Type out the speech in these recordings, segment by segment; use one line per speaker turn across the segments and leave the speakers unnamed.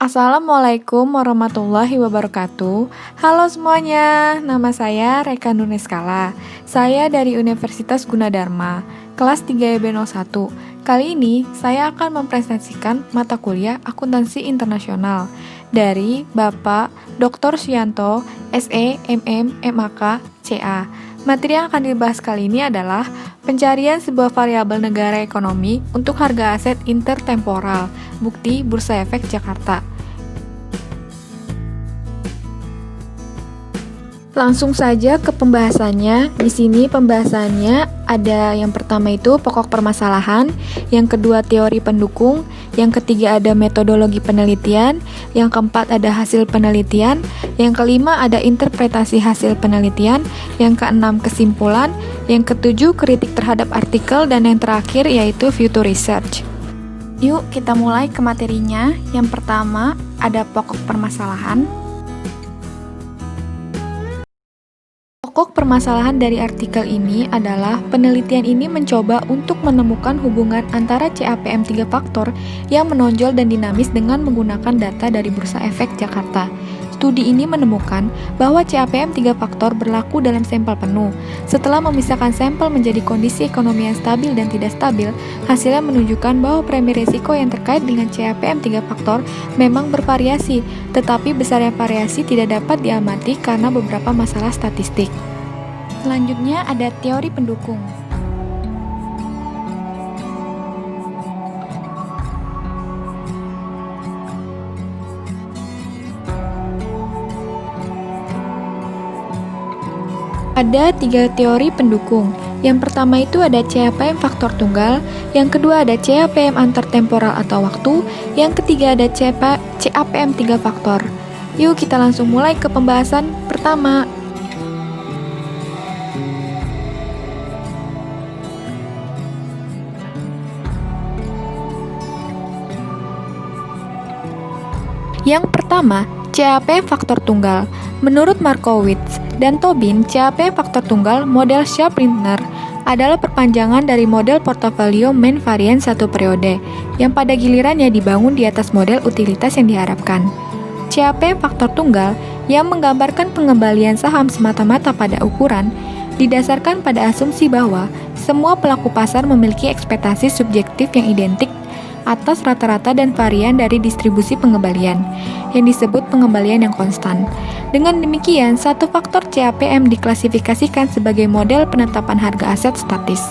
Assalamualaikum warahmatullahi wabarakatuh. Halo semuanya, nama saya Reka Nuneskala. Saya dari Universitas Gunadarma, kelas 3B01. Kali ini saya akan mempresentasikan mata kuliah Akuntansi Internasional dari Bapak Dr. Suyanto, SE, MM, MAK, CA. Materi yang akan dibahas kali ini adalah pencarian sebuah variabel negara ekonomi untuk harga aset intertemporal, bukti Bursa Efek Jakarta. Langsung saja ke pembahasannya. Di sini pembahasannya ada yang pertama itu pokok permasalahan, yang kedua teori pendukung, yang ketiga ada metodologi penelitian, yang keempat ada hasil penelitian, yang kelima ada interpretasi hasil penelitian, yang keenam kesimpulan, yang ketujuh kritik terhadap artikel, dan yang terakhir yaitu future research. Yuk kita mulai ke materinya. Yang pertama ada pokok permasalahan. Pokok permasalahan dari artikel ini adalah penelitian ini mencoba untuk menemukan hubungan antara CAPM 3 faktor yang menonjol dan dinamis dengan menggunakan data dari Bursa Efek Jakarta. Studi ini menemukan bahwa CAPM 3 faktor berlaku dalam sampel penuh. Setelah memisahkan sampel menjadi kondisi ekonomi yang stabil dan tidak stabil, hasilnya menunjukkan bahwa premi risiko yang terkait dengan CAPM 3 faktor memang bervariasi, tetapi besarnya variasi tidak dapat diamati karena beberapa masalah statistik. Selanjutnya ada teori pendukung. Ada 3 teori pendukung. Yang pertama itu ada CAPM faktor tunggal, yang kedua ada CAPM antartemporal atau waktu, yang ketiga ada CAPM 3 faktor. Yuk kita langsung mulai ke pembahasan pertama. Yang pertama, CAPM faktor tunggal. Menurut Markowitz dan Tobin, CAPM faktor tunggal model Sharpe-Lindner adalah perpanjangan dari model portofolio main varian satu periode, yang pada gilirannya dibangun di atas model utilitas yang diharapkan. CAPM faktor tunggal yang menggambarkan pengembalian saham semata-mata pada ukuran, didasarkan pada asumsi bahwa semua pelaku pasar memiliki ekspektasi subjektif yang identik atas rata-rata dan varian dari distribusi pengembalian, yang disebut pengembalian yang konstan. Dengan demikian, satu faktor CAPM diklasifikasikan sebagai model penetapan harga aset statis.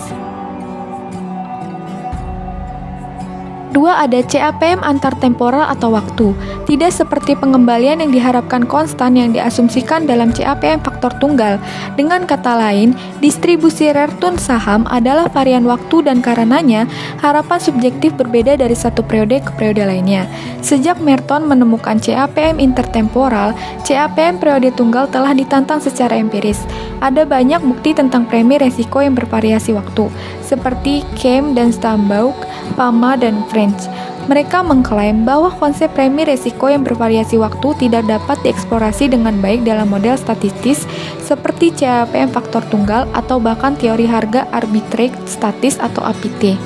Dua, ada CAPM antartemporal atau waktu. Tidak seperti pengembalian yang diharapkan konstan yang diasumsikan dalam CAPM faktor tunggal. Dengan kata lain, distribusi return saham adalah varian waktu dan karenanya harapan subjektif berbeda dari satu periode ke periode lainnya. Sejak Merton menemukan CAPM intertemporal, CAPM periode tunggal telah ditantang secara empiris. Ada banyak bukti tentang premi resiko yang bervariasi waktu, seperti Kame dan Stambaugh, Fama dan French. Mereka mengklaim bahwa konsep premi resiko yang bervariasi waktu tidak dapat dieksplorasi dengan baik dalam model statistis seperti CAPM faktor tunggal atau bahkan teori harga arbitrage statis atau APT.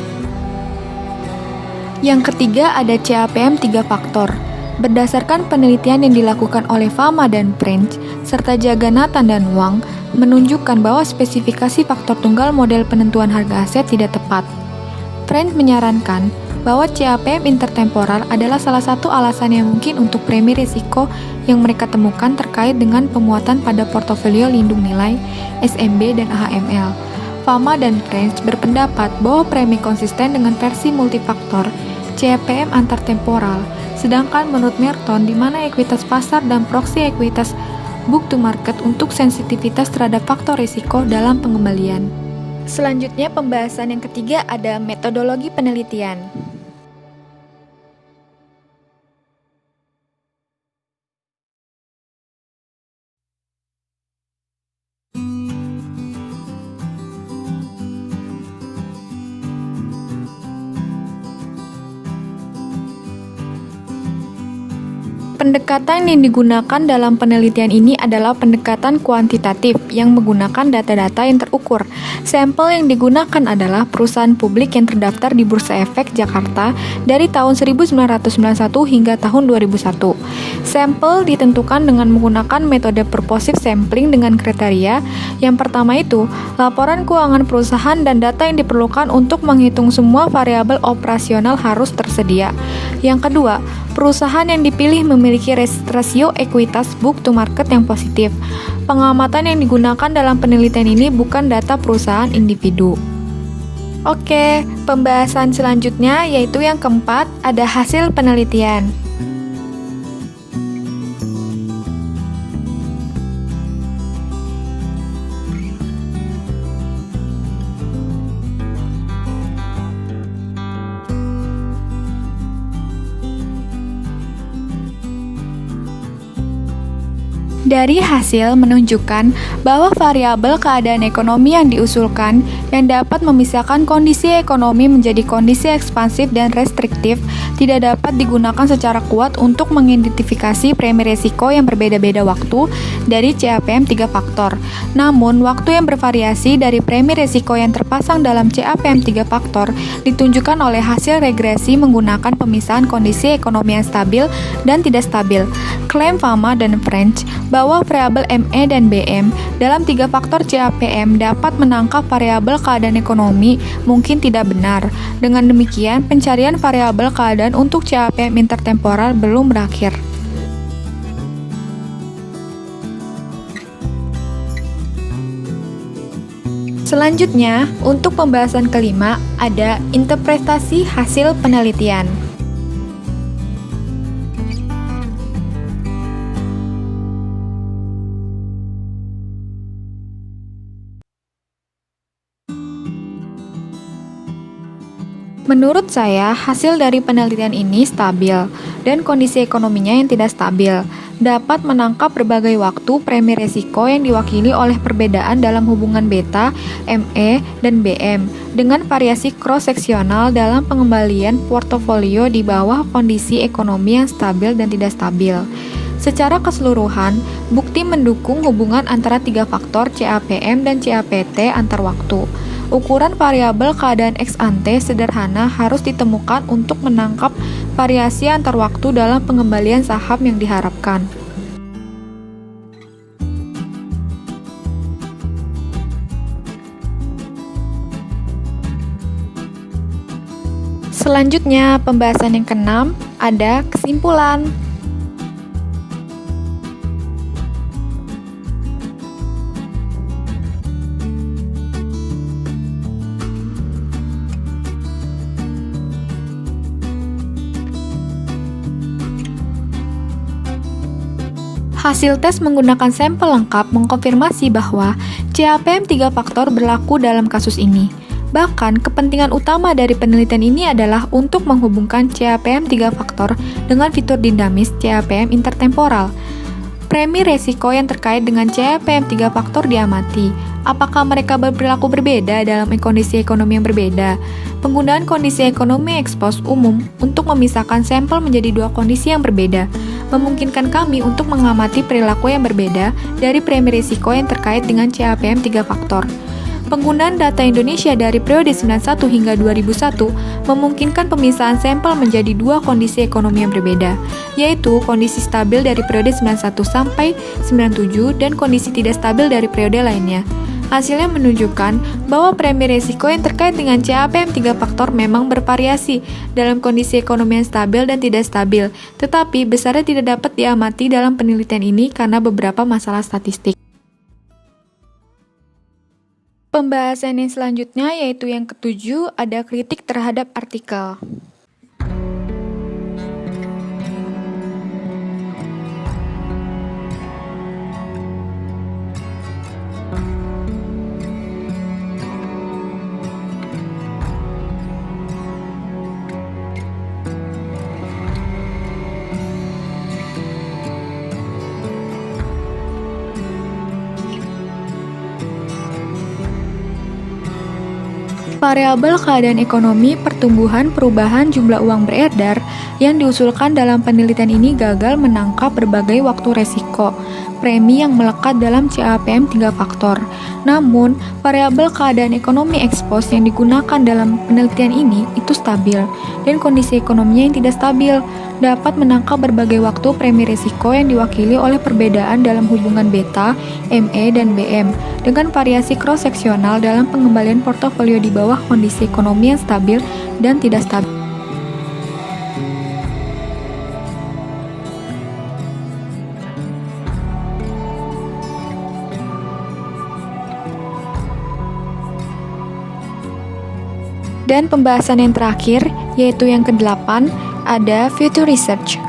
Yang ketiga ada CAPM 3 faktor. Berdasarkan penelitian yang dilakukan oleh Fama dan French serta Jagannathan dan Wang menunjukkan bahwa spesifikasi faktor tunggal model penentuan harga aset tidak tepat. French menyarankan bahwa CAPM intertemporal adalah salah satu alasan yang mungkin untuk premi risiko yang mereka temukan terkait dengan pemuatan pada portofolio lindung nilai, SMB, dan AHML. Fama dan French berpendapat bahwa premi konsisten dengan versi multifaktor CAPM antartemporal, sedangkan menurut Merton, di mana ekuitas pasar dan proksi ekuitas book to market untuk sensitivitas terhadap faktor risiko dalam pengembalian. Selanjutnya pembahasan yang ketiga ada metodologi penelitian. Pendekatan yang digunakan dalam penelitian ini adalah pendekatan kuantitatif yang menggunakan data-data yang terukur. Sampel yang digunakan adalah perusahaan publik yang terdaftar di Bursa Efek Jakarta dari tahun 1991 hingga tahun 2001. Sampel ditentukan dengan menggunakan metode purposive sampling dengan kriteria. Yang pertama itu, laporan keuangan perusahaan dan data yang diperlukan untuk menghitung semua variabel operasional harus tersedia. Yang kedua, perusahaan yang dipilih memiliki rasio ekuitas book to market yang positif. Pengamatan yang digunakan dalam penelitian ini bukan data perusahaan individu. Oke, pembahasan selanjutnya yaitu yang keempat, ada hasil penelitian. Dari hasil menunjukkan bahwa variabel keadaan ekonomi yang diusulkan yang dapat memisahkan kondisi ekonomi menjadi kondisi ekspansif dan restriktif tidak dapat digunakan secara kuat untuk mengidentifikasi premi risiko yang berbeda-beda waktu dari CAPM 3 faktor. Namun, waktu yang bervariasi dari premi risiko yang terpasang dalam CAPM 3 faktor ditunjukkan oleh hasil regresi menggunakan pemisahan kondisi ekonomi yang stabil dan tidak stabil. Klaim Fama dan French bahwa variabel ME dan BM dalam 3 faktor CAPM dapat menangkap variabel keadaan ekonomi mungkin tidak benar. Dengan demikian, pencarian variabel keadaan untuk CAPM intertemporal belum berakhir. Selanjutnya, untuk pembahasan kelima, ada interpretasi hasil penelitian. Menurut saya, hasil dari penelitian ini stabil, dan kondisi ekonominya yang tidak stabil dapat menangkap berbagai waktu premi risiko yang diwakili oleh perbedaan dalam hubungan beta, ME, dan BM, dengan variasi cross-seksional dalam pengembalian portofolio di bawah kondisi ekonomi yang stabil dan tidak stabil. Secara keseluruhan, bukti mendukung hubungan antara 3 faktor CAPM dan CAPT antar waktu. Ukuran variabel keadaan ex ante sederhana harus ditemukan untuk menangkap variasi antar waktu dalam pengembalian saham yang diharapkan. Selanjutnya, pembahasan yang keenam, ada kesimpulan. Hasil tes menggunakan sampel lengkap mengkonfirmasi bahwa CAPM 3 faktor berlaku dalam kasus ini. Bahkan, kepentingan utama dari penelitian ini adalah untuk menghubungkan CAPM 3 faktor dengan fitur dinamis CAPM intertemporal. Premi resiko yang terkait dengan CAPM 3 faktor diamati. Apakah mereka berperilaku berbeda dalam kondisi ekonomi yang berbeda? Penggunaan kondisi ekonomi ekspos umum untuk memisahkan sampel menjadi dua kondisi yang berbeda memungkinkan kami untuk mengamati perilaku yang berbeda dari premi risiko yang terkait dengan CAPM 3 faktor. Penggunaan data Indonesia dari periode 91 hingga 2001 memungkinkan pemisahan sampel menjadi dua kondisi ekonomi yang berbeda, yaitu kondisi stabil dari periode 91 sampai 97 dan kondisi tidak stabil dari periode lainnya. Hasilnya menunjukkan bahwa premi risiko yang terkait dengan CAPM 3 faktor memang bervariasi dalam kondisi ekonomi yang stabil dan tidak stabil, tetapi besarnya tidak dapat diamati dalam penelitian ini karena beberapa masalah statistik. Pembahasan yang selanjutnya yaitu yang ketujuh, ada kritik terhadap artikel. Variabel keadaan ekonomi, pertumbuhan, perubahan jumlah uang beredar yang diusulkan dalam penelitian ini gagal menangkap berbagai waktu resiko premi yang melekat dalam CAPM 3 faktor. Namun, variabel keadaan ekonomi ekspos yang digunakan dalam penelitian ini itu stabil, dan kondisi ekonominya yang tidak stabil dapat menangkap berbagai waktu premi risiko yang diwakili oleh perbedaan dalam hubungan beta, ME, dan BM, dengan variasi cross-seksional dalam pengembalian portofolio di bawah kondisi ekonomi yang stabil dan tidak stabil. Dan pembahasan yang terakhir, yaitu yang ke-8, ada Future Research.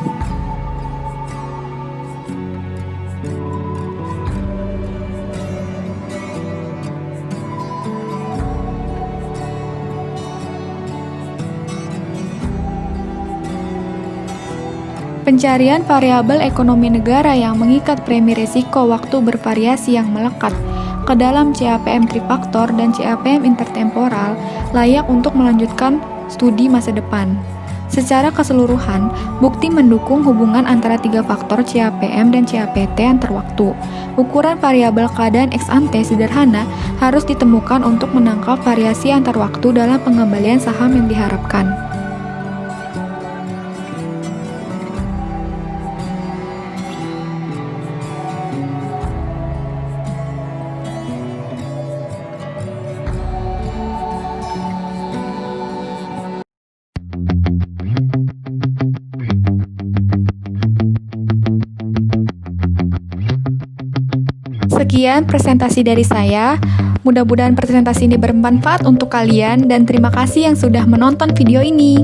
Pencarian variabel ekonomi negara yang mengikat premi risiko waktu bervariasi yang melekat ke dalam CAPM trifaktor dan CAPM intertemporal layak untuk melanjutkan studi masa depan. Secara keseluruhan, bukti mendukung hubungan antara 3 faktor CAPM dan CAPT antar waktu. Ukuran variabel keadaan ex ante sederhana harus ditemukan untuk menangkap variasi antar waktu dalam pengembalian saham yang diharapkan. Sekian presentasi dari saya. Mudah-mudahan presentasi ini bermanfaat untuk kalian dan terima kasih yang sudah menonton video ini.